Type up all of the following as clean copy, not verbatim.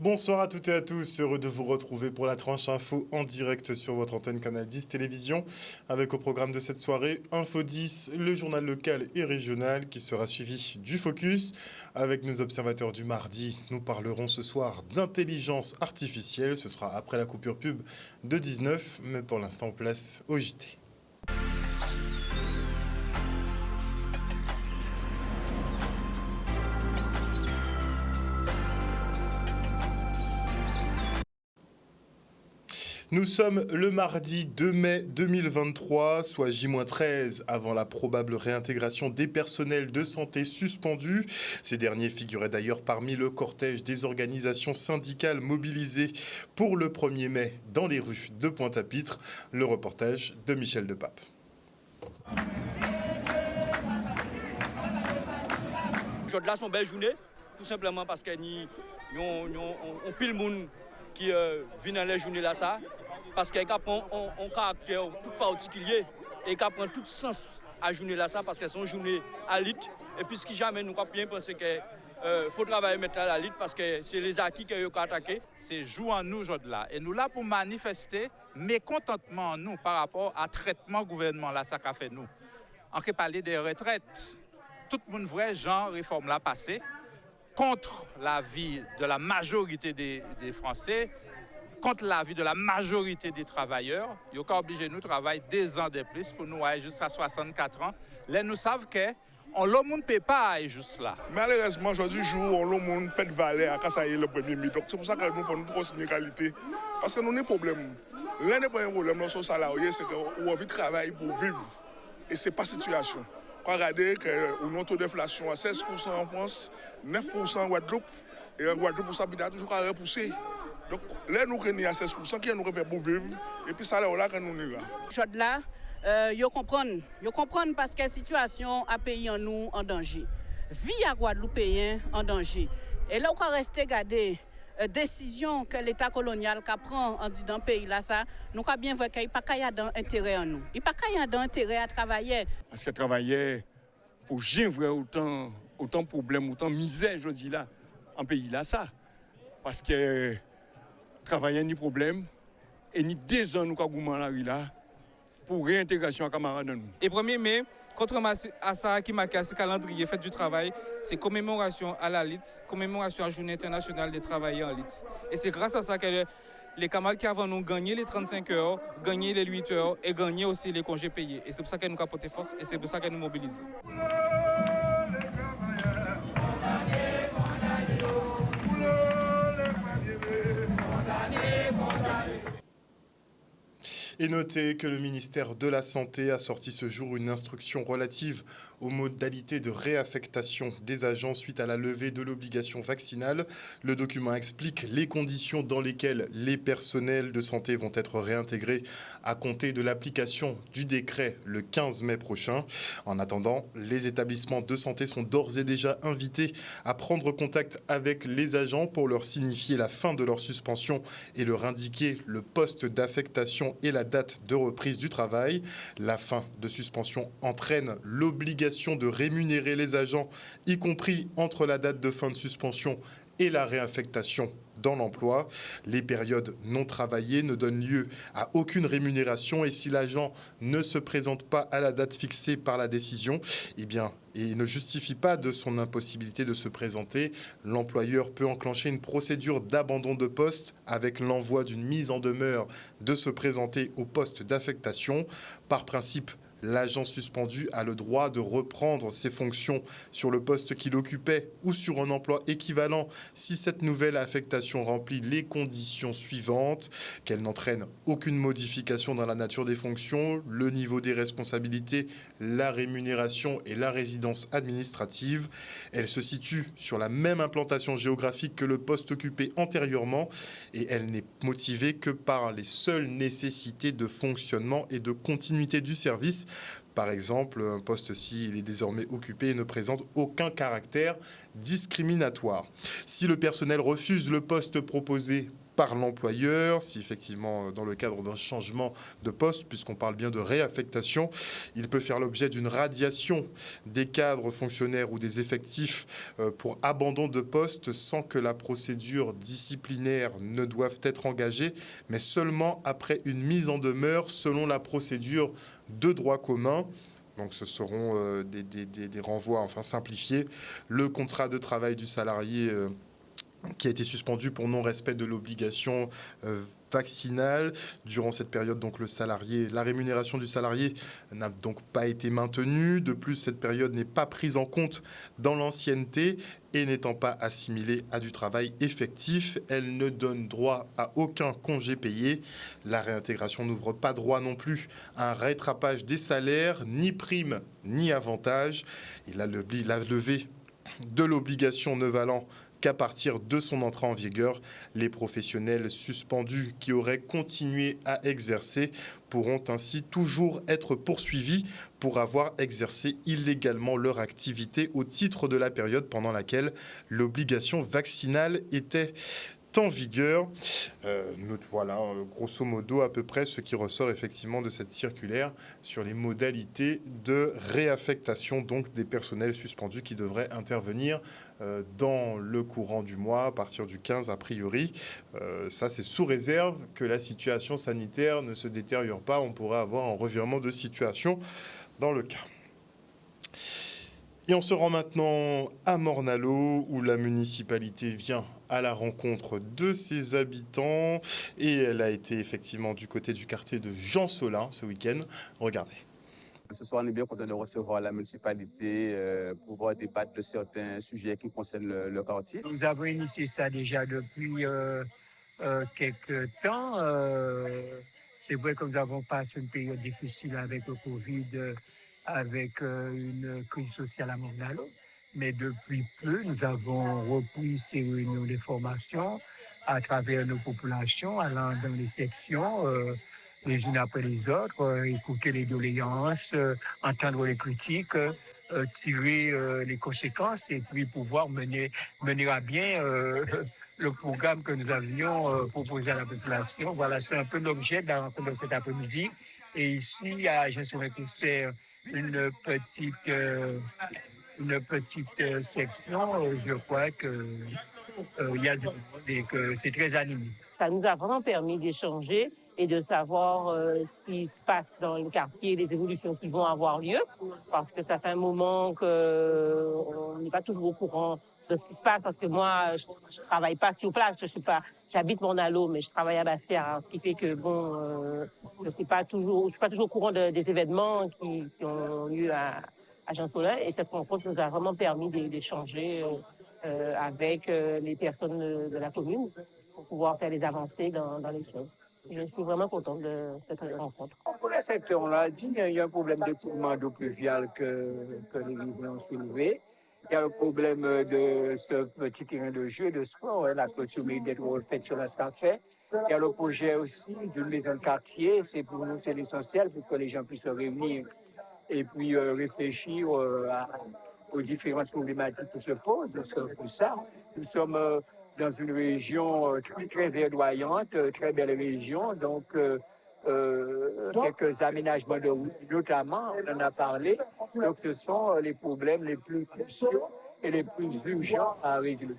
Bonsoir à toutes et à tous, heureux de vous retrouver pour la tranche info en direct sur votre antenne Canal 10 Télévision, avec au programme de cette soirée Info 10, le journal local et régional qui sera suivi du Focus. Avec nos observateurs du mardi, nous parlerons ce soir d'intelligence artificielle, ce sera après la coupure pub de 19, mais pour l'instant place au JT. Nous sommes le mardi 2 mai 2023, soit J-13, avant la probable réintégration des personnels de santé suspendus. Ces derniers figuraient d'ailleurs parmi le cortège des organisations syndicales mobilisées pour le 1er mai dans les rues de Pointe-à-Pitre. Le reportage de Michel Depape. Aujourd'hui, là, c'est une belle journée, tout simplement parce qu'on a pile de monde qui vient dans les journées là, ça, parce qu'il prend un caractère tout particulier et qui prend tout sens à la journée là, ça, parce que c'est une journée à l'élite. Et puis, ce qui jamais nous avons bien pensé qu'il faut travailler maintenant à l'élite parce que c'est les acquis qui ont attaqué. C'est jour en nous aujourd'hui là. Et nous là pour manifester mécontentement en nous par rapport à traitement gouvernement là, ça qu'a fait nous. On peut parler des retraites. Tout le monde vrai genre réforme là passé contre la vie de la majorité des Français, contre la vie de la majorité des travailleurs. Ils sont obligés de nous travailler 2 ans de plus pour nous aller jusqu'à 64 ans. Là, nous savons que le monde ne peut pas aller juste là. Malheureusement, aujourd'hui, le monde peut valer à ça le premier mi. Donc, c'est pour ça que nous faisons une grosse inégalité. Parce que nous avons des problèmes. L'un des premiers problèmes de nos salariés, c'est qu'on a envie de travailler pour vivre. Et ce n'est pas la situation. Regardez qu'on a un taux d'inflation à 16% en France, 9% en Guadeloupe, et en Guadeloupe, ça a toujours repoussé. Donc là, nous sommes à 16%, qui nous fait pour vivre, et puis ça, là, que nous sommes là. Aujourd'hui, là, ils comprennent parce que la situation a pays en nous en danger. Vie à Guadeloupéen en danger. Et là, on va rester garder décision que l'État colonial prend en disant pays là ça, nous avons bien vu qu'il n'y a pas d'intérêt en nous. Il n'y a pas d'intérêt à travailler. Parce que travailler pour gérer autant de problèmes, autant de misère, je dis là, en pays là ça. Parce que travailler ni problème, et ni 2 ans nous avons là pour réintégration à camarades nous. Et 1er mai, contrairement à ça qui marque ce calendrier fait du travail, c'est commémoration à la LIT, commémoration à la Journée internationale des travailleurs en LIT. Et c'est grâce à ça que les camarades qui avant nous gagné les 35 heures, gagné les 8 heures et gagné aussi les congés payés. Et c'est pour ça qu'elle nous a porté force et c'est pour ça qu'elle nous mobilise. Et notez que le ministère de la Santé a sorti ce jour une instruction relative aux modalités de réaffectation des agents suite à la levée de l'obligation vaccinale. Le document explique les conditions dans lesquelles les personnels de santé vont être réintégrés à compter de l'application du décret le 15 mai prochain. En attendant, les établissements de santé sont d'ores et déjà invités à prendre contact avec les agents pour leur signifier la fin de leur suspension et leur indiquer le poste d'affectation et la date de reprise du travail. La fin de suspension entraîne l'obligation de rémunérer les agents, y compris entre la date de fin de suspension et la réaffectation dans l'emploi. Les périodes non travaillées ne donnent lieu à aucune rémunération et si l'agent ne se présente pas à la date fixée par la décision, et ne justifie pas de son impossibilité de se présenter, l'employeur peut enclencher une procédure d'abandon de poste avec l'envoi d'une mise en demeure de se présenter au poste d'affectation. Par principe, l'agent suspendu a le droit de reprendre ses fonctions sur le poste qu'il occupait ou sur un emploi équivalent si cette nouvelle affectation remplit les conditions suivantes, qu'elle n'entraîne aucune modification dans la nature des fonctions, le niveau des responsabilités, la rémunération et la résidence administrative. Elle se situe sur la même implantation géographique que le poste occupé antérieurement et elle n'est motivée que par les seules nécessités de fonctionnement et de continuité du service. Par exemple, un poste s'il est désormais occupé et ne présente aucun caractère discriminatoire. Si le personnel refuse le poste proposé par l'employeur, si effectivement dans le cadre d'un changement de poste, puisqu'on parle bien de réaffectation, il peut faire l'objet d'une radiation des cadres fonctionnaires ou des effectifs pour abandon de poste sans que la procédure disciplinaire ne doive être engagée, mais seulement après une mise en demeure selon la procédure de droit commun. Donc ce seront des renvois enfin simplifiés. Le contrat de travail du salarié qui a été suspendu pour non-respect de l'obligation vaccinale. Durant cette période, donc, la rémunération du salarié n'a donc pas été maintenue. De plus, cette période n'est pas prise en compte dans l'ancienneté et n'étant pas assimilée à du travail effectif, elle ne donne droit à aucun congé payé. La réintégration n'ouvre pas droit non plus à un rattrapage des salaires, ni prime, ni avantage. Il a levé de l'obligation ne valant qu'à partir de son entrée en vigueur, les professionnels suspendus qui auraient continué à exercer pourront ainsi toujours être poursuivis pour avoir exercé illégalement leur activité au titre de la période pendant laquelle l'obligation vaccinale était en vigueur. Voilà, grosso modo, à peu près ce qui ressort effectivement de cette circulaire sur les modalités de réaffectation donc des personnels suspendus qui devraient intervenir dans le courant du mois, à partir du 15 a priori. Ça, c'est sous réserve que la situation sanitaire ne se détériore pas. On pourrait avoir un revirement de situation dans le cas. Et on se rend maintenant à Morne-à-l'Eau, où la municipalité vient à la rencontre de ses habitants. Et elle a été effectivement du côté du quartier de Jean Solin ce week-end. Regardez. Ce soir, on est bien content de recevoir la municipalité pour pouvoir débattre de certains sujets qui concernent le quartier. Nous avons initié ça déjà depuis quelques temps. C'est vrai que nous avons passé une période difficile avec le Covid, avec une crise sociale à Morne-à-l'Eau. Mais depuis peu, nous avons repris ces réunions de formation à travers nos populations, allant dans les sections, les unes après les autres, écouter les doléances, entendre les critiques, tirer les conséquences et puis pouvoir mener à bien le programme que nous avions proposé à la population. Voilà, c'est un peu l'objet de la rencontre de cet après-midi. Et ici, à Jean-Solin-Cousset, une petite section, je crois qu'il y a du monde et que c'est très animé. Ça nous a vraiment permis d'échanger et de savoir ce qui se passe dans le quartier, les évolutions qui vont avoir lieu, parce que ça fait un moment qu'on n'est pas toujours au courant de ce qui se passe, parce que moi, je travaille pas sur place, j'habite Morne-à-l'Eau, mais je travaille à Bastia, ce qui fait que je suis pas toujours au courant des événements qui ont lieu à Jean Solin, et cette rencontre nous a vraiment permis d'échanger avec les personnes de la commune pour pouvoir faire des avancées dans les choses. Je suis vraiment contente de cette rencontre. Pour le secteur, on l'a dit, il y a un problème d'écoulement d'eau pluviale que les riverains ont soulevé. Il y a le problème de ce petit terrain de jeu, de sport, la clôture mérite d'être refaite sur l'instant-fait. Il y a le projet aussi d'une maison de quartier. Pour nous, c'est l'essentiel pour que les gens puissent se réunir et puis réfléchir aux différentes problématiques qui se posent. Pour ça, nous sommes dans une région très verdoyante, très belle région, donc quelques aménagements de route, notamment, on en a parlé, donc ce sont les problèmes les plus cruciaux et les plus urgents à régler.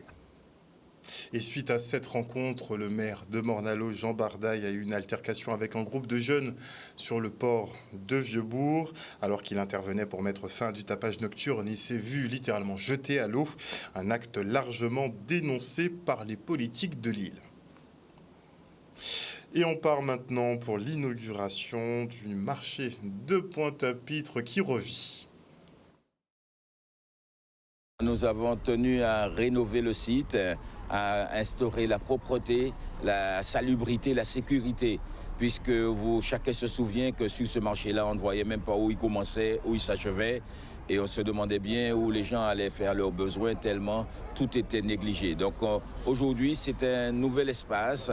Et suite à cette rencontre, le maire de Morne-à-l'Eau, Jean Bardaille, a eu une altercation avec un groupe de jeunes sur le port de Vieux-Bourg. Alors qu'il intervenait pour mettre fin du tapage nocturne, il s'est vu littéralement jeté à l'eau. Un acte largement dénoncé par les politiques de l'île. Et on part maintenant pour l'inauguration du marché de Pointe-à-Pitre qui revit. Nous avons tenu à rénover le site, à instaurer la propreté, la salubrité, la sécurité, puisque chacun se souvient que sur ce marché-là, on ne voyait même pas où il commençait, où il s'achevait, et on se demandait bien où les gens allaient faire leurs besoins tellement tout était négligé. Donc aujourd'hui, c'est un nouvel espace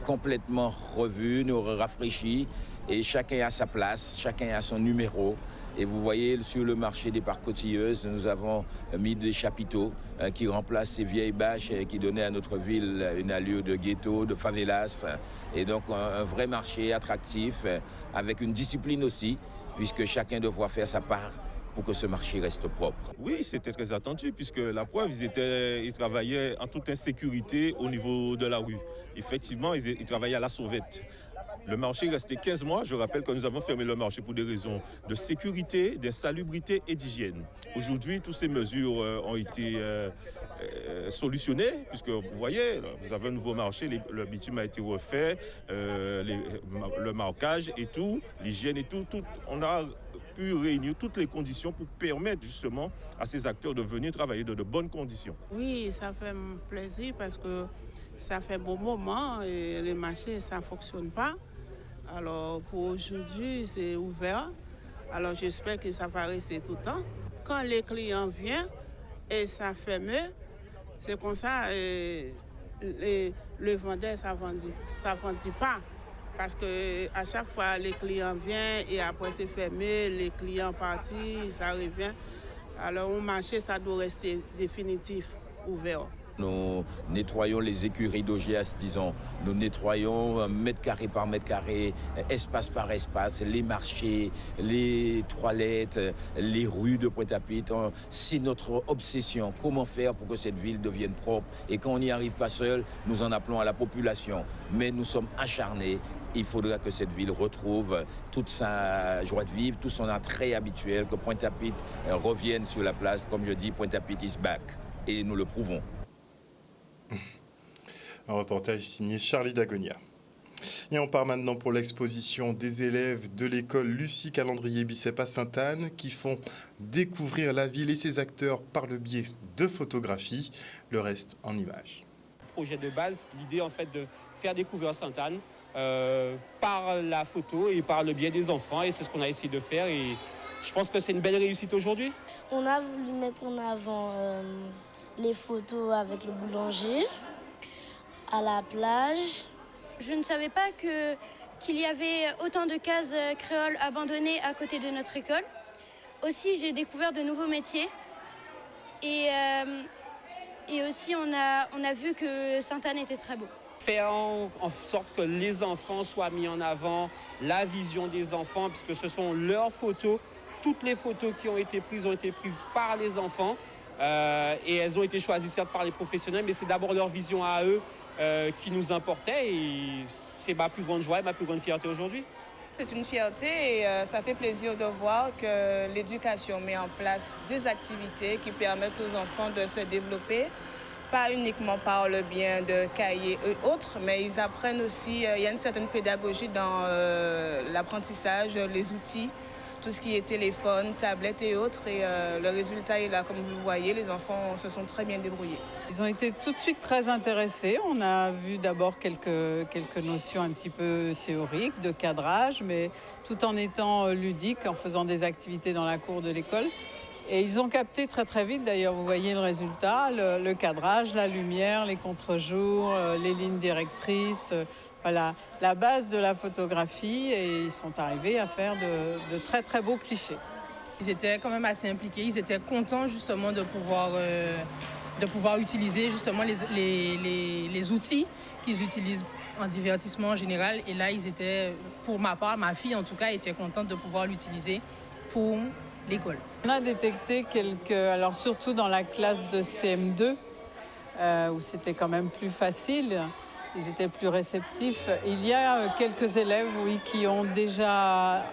complètement revu, rafraîchi, et chacun a sa place, chacun a son numéro. Et vous voyez, sur le marché des Parcs Côtilleuses, nous avons mis des chapiteaux qui remplacent ces vieilles bâches qui donnaient à notre ville une allure de ghetto, de favelas. Et donc un vrai marché attractif, avec une discipline aussi, puisque chacun devra faire sa part pour que ce marché reste propre. Oui, c'était très attendu, puisque la preuve, ils travaillaient en toute insécurité au niveau de la rue. Effectivement, ils travaillaient à la sauvette. Le marché restait 15 mois. Je rappelle que nous avons fermé le marché pour des raisons de sécurité, d'insalubrité et d'hygiène. Aujourd'hui, toutes ces mesures ont été solutionnées, puisque vous voyez, vous avez un nouveau marché, le bitume a été refait, le marquage et tout, l'hygiène et tout. On a pu réunir toutes les conditions pour permettre justement à ces acteurs de venir travailler dans de bonnes conditions. Oui, ça fait plaisir parce que ça fait bon moment et les marchés, ça ne fonctionne pas. Alors pour aujourd'hui, c'est ouvert. Alors j'espère que ça va rester tout le temps. Quand les clients viennent et ça ferme, c'est comme ça, le vendeur, ça ne vendit pas. Parce qu'à chaque fois, les clients viennent et après c'est fermé, les clients partent, ça revient. Alors au marché, ça doit rester définitif ouvert. Nous nettoyons les écuries d'OGS, disons. Nous nettoyons mètre carré par mètre carré, espace par espace, les marchés, les toilettes, les rues de Pointe-à-Pitre. C'est notre obsession. Comment faire pour que cette ville devienne propre? Et quand on n'y arrive pas seul, nous en appelons à la population. Mais nous sommes acharnés. Il faudra que cette ville retrouve toute sa joie de vivre, tout son attrait habituel, que Pointe-à-Pitre revienne sur la place. Comme je dis, Pointe-à-Pitre is back. Et nous le prouvons. Un reportage signé Charlie Dagonia. Et on part maintenant pour l'exposition des élèves de l'école Lucie Calendrier-Bicep à Sainte-Anne qui font découvrir la ville et ses acteurs par le biais de photographies. Le reste en images. Projet de base, l'idée en fait de faire découvrir Sainte-Anne par la photo et par le biais des enfants, et c'est ce qu'on a essayé de faire et je pense que c'est une belle réussite aujourd'hui. On a voulu mettre en avant les photos avec le boulanger à la plage. Je ne savais pas qu'il y avait autant de cases créoles abandonnées à côté de notre école. Aussi, j'ai découvert de nouveaux métiers. Et aussi, on a vu que Sainte-Anne était très beau. Faire en sorte que les enfants soient mis en avant, la vision des enfants, puisque ce sont leurs photos. Toutes les photos qui ont été prises par les enfants. Et elles ont été choisies certes par les professionnels, mais c'est d'abord leur vision à eux qui nous importait et c'est ma plus grande joie et ma plus grande fierté aujourd'hui. C'est une fierté et ça fait plaisir de voir que l'éducation met en place des activités qui permettent aux enfants de se développer, pas uniquement par le biais de cahiers et autres, mais ils apprennent aussi, il y a une certaine pédagogie dans l'apprentissage, les outils, tout ce qui est téléphone, tablette et autres. Et le résultat est là, comme vous le voyez, les enfants se sont très bien débrouillés. Ils ont été tout de suite très intéressés. On a vu d'abord quelques notions un petit peu théoriques, de cadrage, mais tout en étant ludiques, en faisant des activités dans la cour de l'école. Et ils ont capté très très vite, d'ailleurs, vous voyez le résultat, le cadrage, la lumière, les contre-jours, les lignes directrices. Voilà, la base de la photographie et ils sont arrivés à faire de très très beaux clichés. Ils étaient quand même assez impliqués, ils étaient contents justement de pouvoir utiliser justement les outils qu'ils utilisent en divertissement en général. Et là, ils étaient, pour ma part, ma fille en tout cas, était contente de pouvoir l'utiliser pour l'école. On a détecté alors surtout dans la classe de CM2, où c'était quand même plus facile. Ils étaient plus réceptifs. Il y a quelques élèves, oui, qui ont déjà,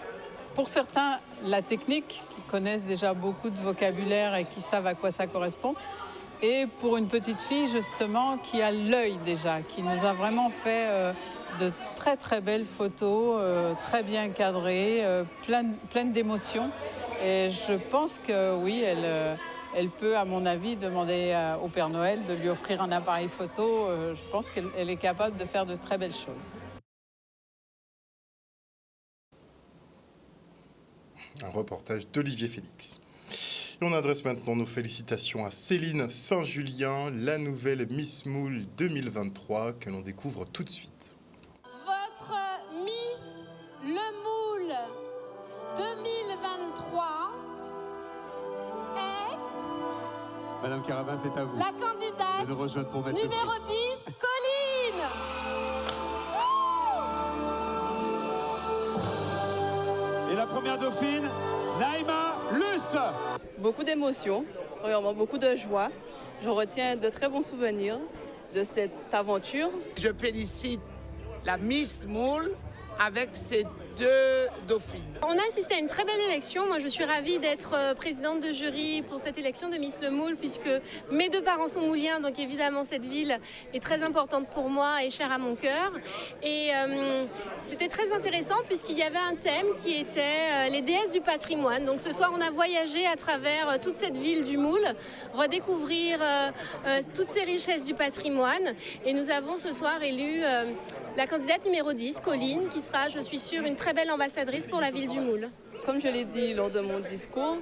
pour certains, la technique, qui connaissent déjà beaucoup de vocabulaire et qui savent à quoi ça correspond. Et pour une petite fille, justement, qui a l'œil déjà, qui nous a vraiment fait de très très belles photos, très bien cadrées, pleines d'émotions. Et je pense que oui, elle peut, à mon avis, demander au Père Noël de lui offrir un appareil photo. Je pense qu'elle est capable de faire de très belles choses. Un reportage d'Olivier Félix. Et on adresse maintenant nos félicitations à Céline Saint-Julien, la nouvelle Miss Moule 2023 que l'on découvre tout de suite. Votre Miss Le Moule Madame Carabin, c'est à vous. La candidate de nous rejoindre pour mettre numéro 10, Colline. Et la première dauphine, Naïma Luce. Beaucoup d'émotions, vraiment beaucoup de joie. Je retiens de très bons souvenirs de cette aventure. Je félicite la Miss Moule avec ses 2 dauphines. On a assisté à une très belle élection. Moi, je suis ravie d'être présidente de jury pour cette élection de Miss Le Moule, puisque mes 2 parents sont mouliens, donc évidemment cette ville est très importante pour moi et chère à mon cœur. Et c'était très intéressant puisqu'il y avait un thème qui était les déesses du patrimoine. Donc ce soir, on a voyagé à travers toute cette ville du Moule, redécouvrir toutes ces richesses du patrimoine. Et nous avons ce soir élu la candidate numéro 10, Colline, qui sera, je suis sûre, une très belle ambassadrice pour la ville du Moule. Comme je l'ai dit lors de mon discours,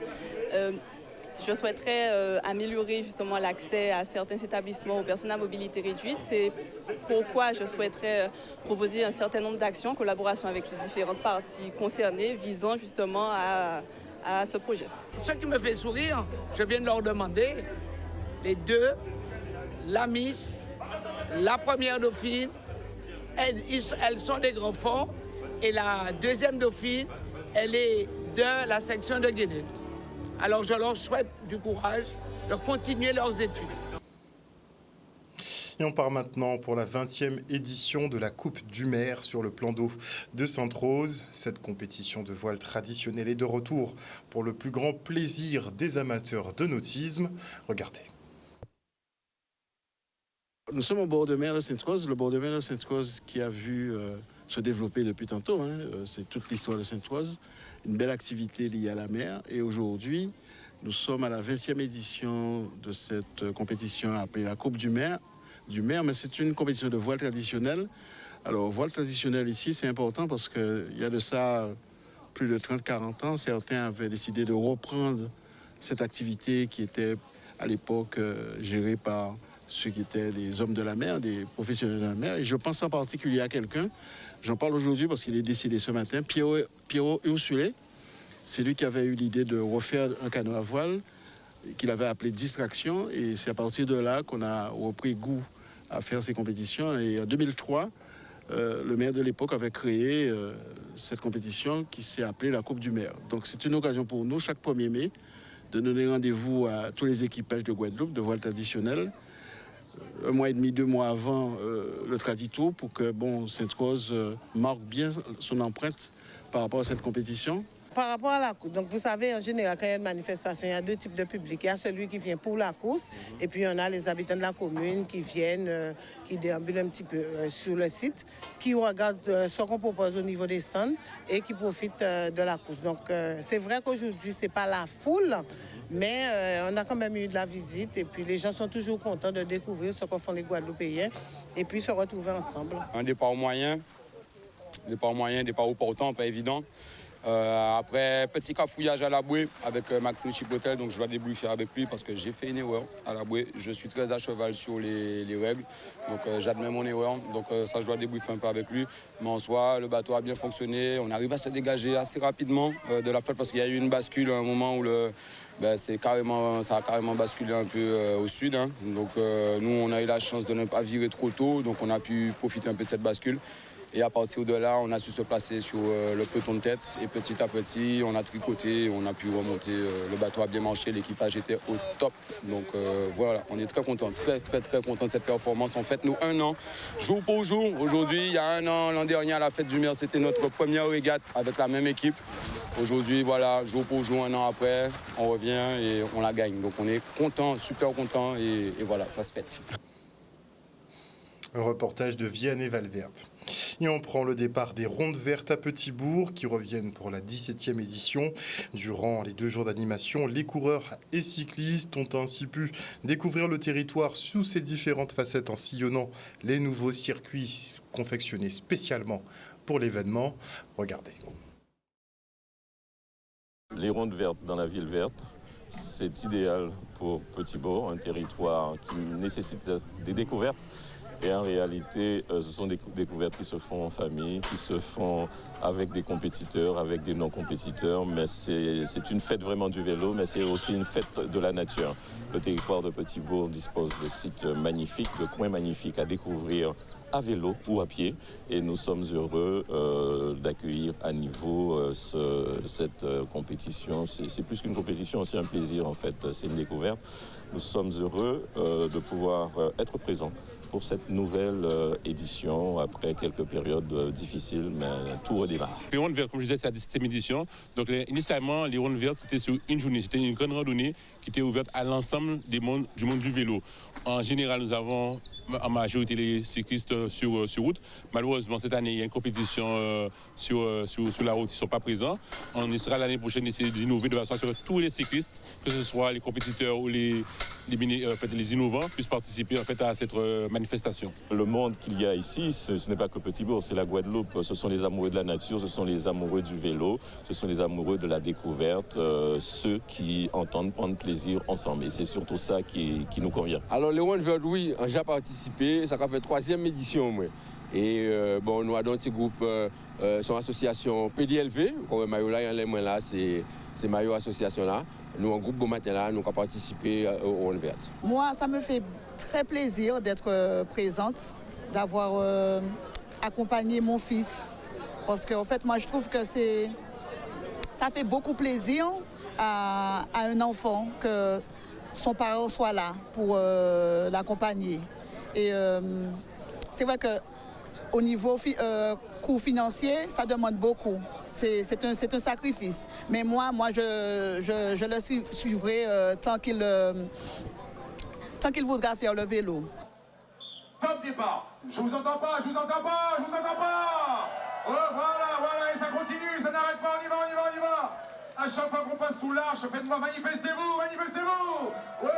je souhaiterais améliorer justement l'accès à certains établissements aux personnes à mobilité réduite. C'est pourquoi je souhaiterais proposer un certain nombre d'actions en collaboration avec les différentes parties concernées visant justement à ce projet. Ce qui me fait sourire, je viens de leur demander, les 2, la Miss, la première dauphine, elles sont des grands fonds et la deuxième dauphine, elle est de la section de Guinée. Alors je leur souhaite du courage de continuer leurs études. Et on part maintenant pour la 20e édition de la Coupe du Maire sur le plan d'eau de Sainte-Rose. Cette compétition de voile traditionnelle est de retour pour le plus grand plaisir des amateurs de nautisme. Regardez. Nous sommes au bord de mer de Sainte-Rose, le bord de mer de Sainte-Rose qui a vu se développer depuis tantôt. C'est toute l'histoire de Sainte-Rose, une belle activité liée à la mer. Et aujourd'hui, nous sommes à la 20e édition de cette compétition appelée la Coupe du Maire, mais c'est une compétition de voile traditionnel. Alors, voile traditionnel ici, c'est important parce qu'il y a de ça plus de 30-40 ans, certains avaient décidé de reprendre cette activité qui était à l'époque gérée par ceux qui étaient les hommes de la mer, des professionnels de la mer. Et je pense en particulier à quelqu'un, j'en parle aujourd'hui parce qu'il est décédé ce matin, Pierrot Ursulé. C'est lui qui avait eu l'idée de refaire un canot à voile qu'il avait appelé Distraction. Et c'est à partir de là qu'on a repris goût à faire ces compétitions. Et en 2003, le maire de l'époque avait créé cette compétition qui s'est appelée la Coupe du Maire. Donc c'est une occasion pour nous, chaque 1er mai, de donner rendez-vous à tous les équipages de Guadeloupe, de voile traditionnel, 1 mois et demi, 2 mois avant le Tradito, pour que Sainte-Rose marque bien son empreinte par rapport à cette compétition. Par rapport à la course, donc vous savez, en général, quand il y a une manifestation, il y a 2 types de public. Il y a celui qui vient pour la course, et puis il y en a les habitants de la commune qui viennent, qui déambulent un petit peu sur le site, qui regardent ce qu'on propose au niveau des stands et qui profitent de la course. Donc c'est vrai qu'aujourd'hui, ce n'est pas la foule, mais on a quand même eu de la visite, et puis les gens sont toujours contents de découvrir ce que font les Guadeloupéens, et puis se retrouver ensemble. Un départ moyen, départ opportun, pas évident. Après, petit cafouillage à la bouée avec Maxime Chipotel, donc je dois débriefer avec lui parce que j'ai fait une erreur à la bouée. Je suis très à cheval sur les règles, donc j'admets mon erreur, donc ça je dois débriefer un peu avec lui. Mais en soi, le bateau a bien fonctionné, on arrive à se dégager assez rapidement de la flotte parce qu'il y a eu une bascule à un moment où ça a carrément basculé un peu au sud. Donc nous, on a eu la chance de ne pas virer trop tôt, donc on a pu profiter un peu de cette bascule. Et à partir de là, on a su se placer sur le peloton de tête. Et petit à petit, on a tricoté, on a pu remonter. Le bateau a bien marché, l'équipage était au top. Donc voilà, on est très content, très content de cette performance. En fait, nous, 1 an, jour pour jour. Aujourd'hui, il y a 1 an, l'an dernier, à la fête du maire, c'était notre première régate avec la même équipe. Aujourd'hui, voilà, jour pour jour, 1 an après, on revient et on la gagne. Donc on est content, super content et voilà, ça se fête. Un reportage de Vianney Valverde. Et on prend le départ des Rondes Vertes à Petit-Bourg qui reviennent pour la 17e édition. Durant les 2 jours d'animation, les coureurs et cyclistes ont ainsi pu découvrir le territoire sous ses différentes facettes en sillonnant les nouveaux circuits confectionnés spécialement pour l'événement. Regardez. Les Rondes Vertes dans la ville verte, c'est idéal pour Petit-Bourg, un territoire qui nécessite des découvertes. Et en réalité, ce sont des découvertes qui se font en famille, qui se font avec des compétiteurs, avec des non-compétiteurs. Mais c'est une fête vraiment du vélo, mais c'est aussi une fête de la nature. Le territoire de Petit-Bourg dispose de sites magnifiques, de coins magnifiques à découvrir à vélo ou à pied. Et nous sommes heureux d'accueillir à niveau cette compétition. C'est plus qu'une compétition, c'est un plaisir en fait, c'est une découverte. Nous sommes heureux de pouvoir être présents pour cette nouvelle édition après quelques périodes difficiles, mais tout redémarre. Les rondes vertes, comme je disais, c'est la 17e édition. Donc initialement, les rondes vertes, c'était sur une journée. C'était une grande randonnée qui était ouverte à l'ensemble du monde du vélo. En général, nous avons en majorité les cyclistes sur route. Malheureusement, cette année, il y a une compétition sur la route. Ils ne sont pas présents. On essaiera l'année prochaine d'essayer d'innover de façon à ce que tous les cyclistes, que ce soit les compétiteurs ou les innovants, puissent participer en fait, à cette manifestation. Le monde qu'il y a ici, ce n'est pas que Petit-Bourg, c'est la Guadeloupe. Ce sont les amoureux de la nature, ce sont les amoureux du vélo, ce sont les amoureux de la découverte, ceux qui entendent prendre plaisir ensemble. Et c'est surtout ça qui nous convient. Alors, les One World, oui, j'ai participé. Ça a fait 3e édition, moi. Et bon, nous avons un petit groupe, son association PDLV, comme Mario là, c'est Mario association là. Nous, en groupe, bon matin là, nous avons participé au One Vert. Moi, ça me fait très plaisir d'être présente, d'avoir accompagné mon fils. Parce qu'en fait, moi, je trouve que ça fait beaucoup plaisir à un enfant que son parent soit là pour l'accompagner. Et c'est vrai qu'au niveau coût financier, ça demande beaucoup. C'est un sacrifice. Mais moi je le suivrai tant qu'il voudra faire le vélo. Top départ. Je vous entends pas. Oh, voilà, et ça continue, ça n'arrête pas, on y va. À chaque fois qu'on passe sous l'arche, faites-moi manifestez-vous. Ouais,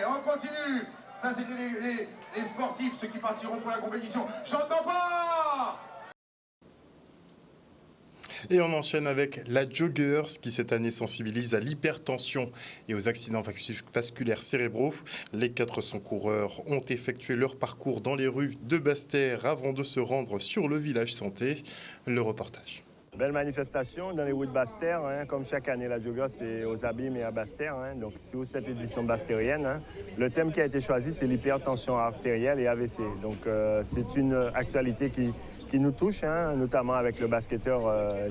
on continue. Ça, c'était les sportifs, ceux qui partiront pour la compétition. J'entends pas. Et on enchaîne avec la Joggers qui cette année sensibilise à l'hypertension et aux accidents vasculaires cérébraux. Les 400 coureurs ont effectué leur parcours dans les rues de Basse-Terre avant de se rendre sur le village santé. Le reportage. Belle manifestation dans les rues de Basse-Terre, hein, comme chaque année la Joggers c'est aux Abîmes et à Basse-Terre, hein, donc c'est cette édition bastérienne. Hein. Le thème qui a été choisi c'est l'hypertension artérielle et AVC, donc c'est une actualité qui nous touche, hein, notamment avec le basketteur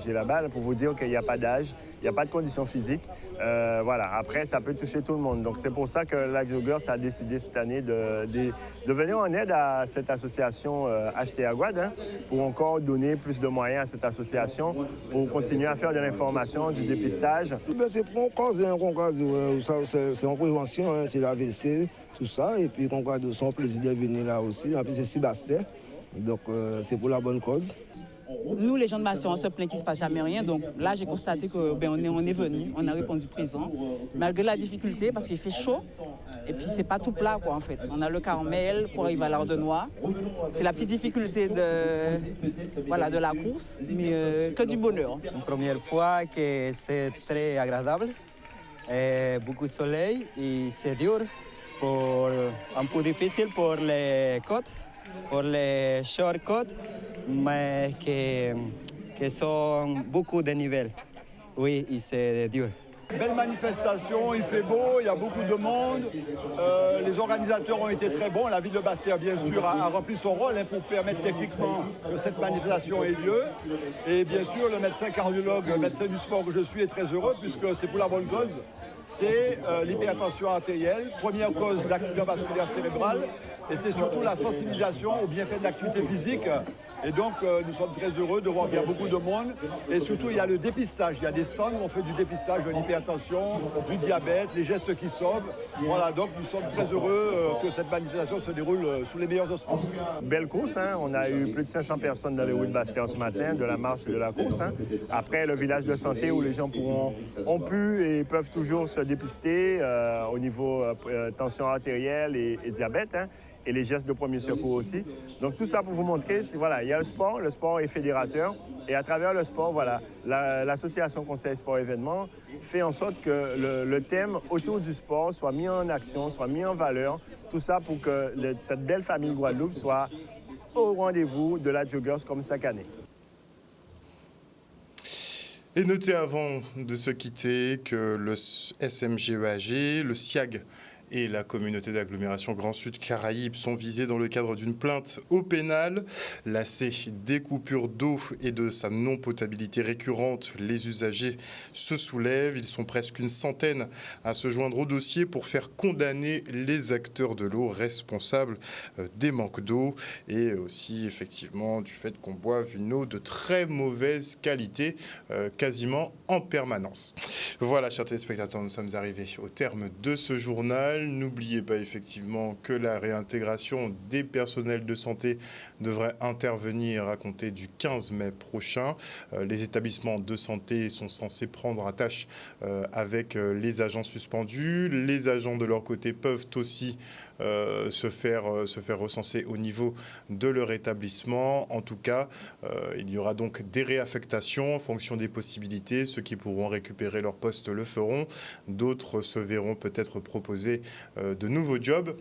Gélabal, pour vous dire qu'il n'y a pas d'âge, il n'y a pas de conditions physiques. Voilà. Après, ça peut toucher tout le monde. Donc c'est pour ça que la Joggers a décidé cette année de venir en aide à cette association HTA Guad, hein, pour encore donner plus de moyens à cette association, pour continuer à faire de l'information, du dépistage. C'est pour cause, c'est en prévention, hein, c'est l'AVC, tout ça, et puis on garde son plaisir de venir là aussi, en plus c'est Basse-Terre, donc c'est pour la bonne cause. Nous, les gens de Basse-Terre, on se plaint qu'il ne se passe jamais rien. Donc là, j'ai constaté qu'on est venu, on a répondu présent. Malgré la difficulté, parce qu'il fait chaud, et puis c'est pas tout plat, quoi, en fait. On a le Carmel pour arriver à l'Ardenois. C'est la petite difficulté de la course, mais que du bonheur. Une première fois que c'est très agréable, beaucoup de soleil, et c'est dur, un peu difficile pour les côtes, pour les short-côtes, mais qui sont beaucoup de niveaux. Oui, et c'est dur. Belle manifestation, il fait beau, il y a beaucoup de monde. Les organisateurs ont été très bons. La ville de Basse-Terre, bien sûr, a rempli son rôle pour permettre techniquement que cette manifestation ait lieu. Et bien sûr, le médecin cardiologue, le médecin du sport que je suis, est très heureux puisque c'est pour la bonne cause. C'est l'hypertension artérielle, première cause d'accident vasculaire cérébral. Et c'est surtout la sensibilisation au bienfait de l'activité physique. Et donc, nous sommes très heureux de voir qu'il y a beaucoup de monde. Et surtout, il y a le dépistage. Il y a des stands où on fait du dépistage de l'hypertension, du diabète, les gestes qui sauvent. Voilà, donc nous sommes très heureux que cette manifestation se déroule sous les meilleurs auspices. Belle course, hein. On a eu plus de 500 personnes dans les rues de Basse-Terre ce matin, de la marche et de la course. Hein. Après, le village de santé où les gens ont pu et peuvent toujours se dépister au niveau tension artérielle et diabète. Hein. et les gestes de premier secours aussi. Donc tout ça pour vous montrer, voilà, il y a le sport est fédérateur et à travers le sport, voilà, l'association Conseil Sport Événements fait en sorte que le thème autour du sport soit mis en action, soit mis en valeur, tout ça pour que cette belle famille Guadeloupe soit au rendez-vous de la Joggers comme chaque année. Et notez avant de se quitter que le SMGEAG, le SIAG et la communauté d'agglomération Grand Sud Caraïbes sont visés dans le cadre d'une plainte au pénal. Lassés des coupures d'eau et de sa non-potabilité récurrente, les usagers se soulèvent. Ils sont presque une centaine à se joindre au dossier pour faire condamner les acteurs de l'eau responsables des manques d'eau et aussi effectivement du fait qu'on boive une eau de très mauvaise qualité quasiment en permanence. Voilà, chers téléspectateurs, nous sommes arrivés au terme de ce journal. N'oubliez pas effectivement que la réintégration des personnels de santé devrait intervenir à compter du 15 mai prochain. Les établissements de santé sont censés prendre à tâche avec les agents suspendus. Les agents de leur côté peuvent aussi se faire recenser au niveau de leur établissement. En tout cas, il y aura donc des réaffectations en fonction des possibilités. Ceux qui pourront récupérer leur poste le feront. D'autres se verront peut-être proposer de nouveaux jobs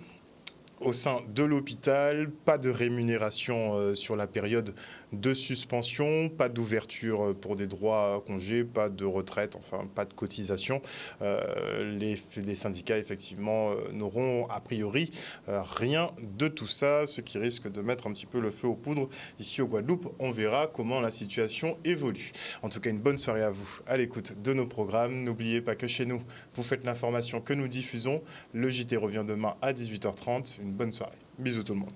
au sein de l'hôpital. Pas de rémunération sur la période de suspension, pas d'ouverture pour des droits à congé, pas de retraite, enfin pas de cotisation. Les syndicats effectivement n'auront a priori rien de tout ça, ce qui risque de mettre un petit peu le feu aux poudres ici au Guadeloupe. On verra comment la situation évolue. En tout cas, une bonne soirée à vous à l'écoute de nos programmes. N'oubliez pas que chez nous, vous faites l'information que nous diffusons. Le JT revient demain à 18h30. Une bonne soirée. Bisous tout le monde.